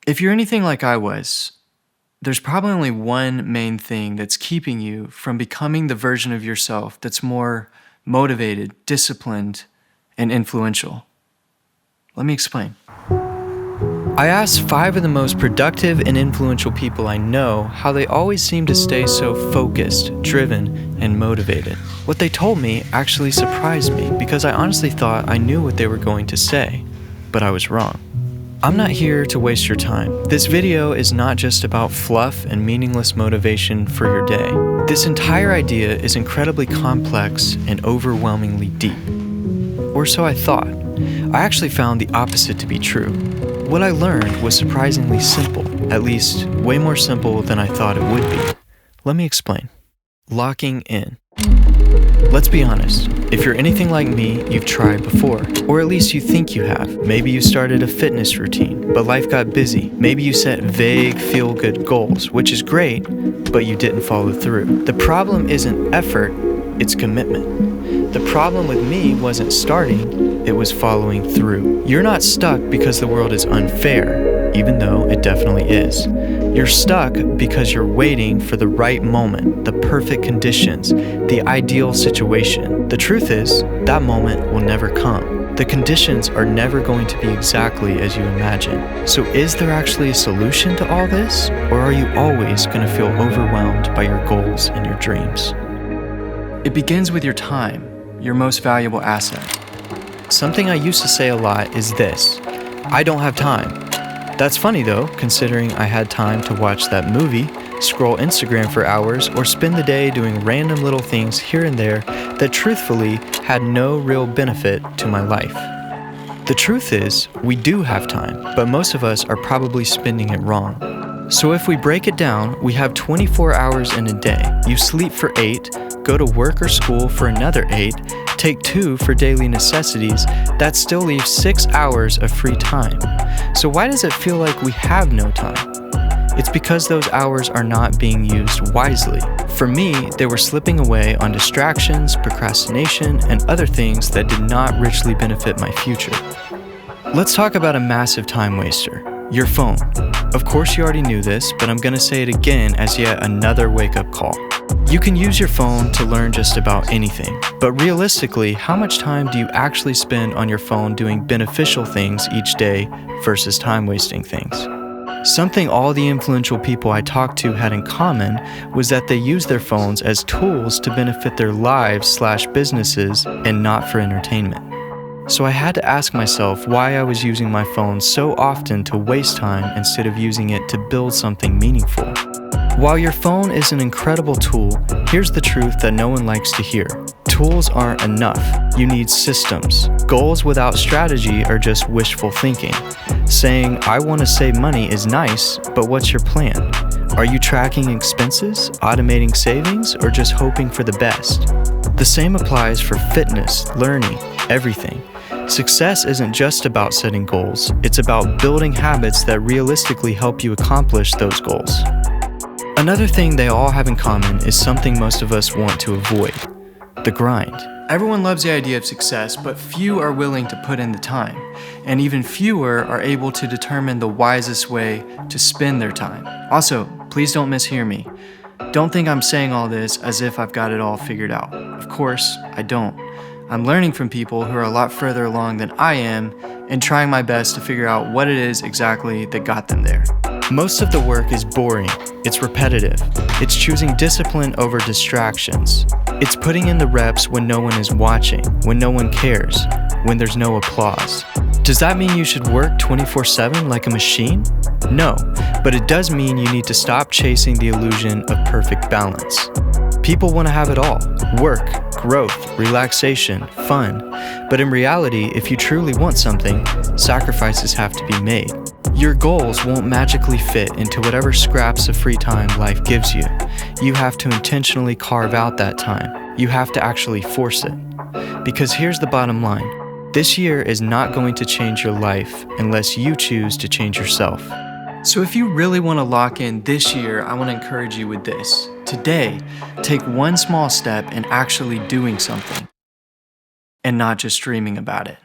If you're anything like I was, there's probably only one main thing that's keeping you from becoming the version of yourself that's more motivated, disciplined, and influential. Let me explain. I asked 5 of the most productive and influential people I know how they always seem to stay so focused, driven, and motivated. What they told me actually surprised me because I honestly thought I knew what they were going to say, but I was wrong. I'm not here to waste your time. This video is not just about fluff and meaningless motivation for your day. This entire idea is incredibly complex and overwhelmingly deep. Or so I thought. I actually found the opposite to be true. What I learned was surprisingly simple, at least way more simple than I thought it would be. Let me explain. Locking in. Let's be honest, if you're anything like me, you've tried before, or at least you think you have. Maybe you started a fitness routine, but life got busy. Maybe you set vague, feel-good goals, which is great, but you didn't follow through. The problem isn't effort, it's commitment. The problem with me wasn't starting, it was following through. You're not stuck because the world is unfair, even though it definitely is. You're stuck because you're waiting for the right moment, the perfect conditions, the ideal situation. The truth is, that moment will never come. The conditions are never going to be exactly as you imagine. So is there actually a solution to all this? Or are you always going to feel overwhelmed by your goals and your dreams? It begins with your time, your most valuable asset. Something I used to say a lot is this: I don't have time. That's funny though, considering I had time to watch that movie, scroll Instagram for hours, or spend the day doing random little things here and there that truthfully had no real benefit to my life. The truth is, we do have time, but most of us are probably spending it wrong. So if we break it down, we have 24 hours in a day. You sleep for 8, go to work or school for another 8, take 2 for daily necessities, that still leaves 6 hours of free time. So why does it feel like we have no time? It's because those hours are not being used wisely. For me, they were slipping away on distractions, procrastination, and other things that did not richly benefit my future. Let's talk about a massive time waster, your phone. Of course you already knew this, but I'm gonna say it again as yet another wake-up call. You can use your phone to learn just about anything, but realistically, how much time do you actually spend on your phone doing beneficial things each day versus time-wasting things? Something all the influential people I talked to had in common was that they use their phones as tools to benefit their lives/businesses and not for entertainment. So I had to ask myself why I was using my phone so often to waste time instead of using it to build something meaningful. While your phone is an incredible tool, here's the truth that no one likes to hear. Tools aren't enough. You need systems. Goals without strategy are just wishful thinking. Saying, I want to save money is nice, but what's your plan? Are you tracking expenses, automating savings, or just hoping for the best? The same applies for fitness, learning, everything. Success isn't just about setting goals, it's about building habits that realistically help you accomplish those goals. Another thing they all have in common is something most of us want to avoid: the grind. Everyone loves the idea of success, but few are willing to put in the time, and even fewer are able to determine the wisest way to spend their time. Also, please don't mishear me. Don't think I'm saying all this as if I've got it all figured out. Of course, I don't. I'm learning from people who are a lot further along than I am and trying my best to figure out what it is exactly that got them there. Most of the work is boring, it's repetitive, it's choosing discipline over distractions. It's putting in the reps when no one is watching, when no one cares, when there's no applause. Does that mean you should work 24/7 like a machine? No, but it does mean you need to stop chasing the illusion of perfect balance. People want to have it all: work, growth, relaxation, fun. But in reality, if you truly want something, sacrifices have to be made. Your goals won't magically fit into whatever scraps of free time life gives you. You have to intentionally carve out that time. You have to actually force it. Because here's the bottom line: this year is not going to change your life unless you choose to change yourself. So if you really want to lock in this year, I want to encourage you with this. Today, take one small step in actually doing something and not just dreaming about it.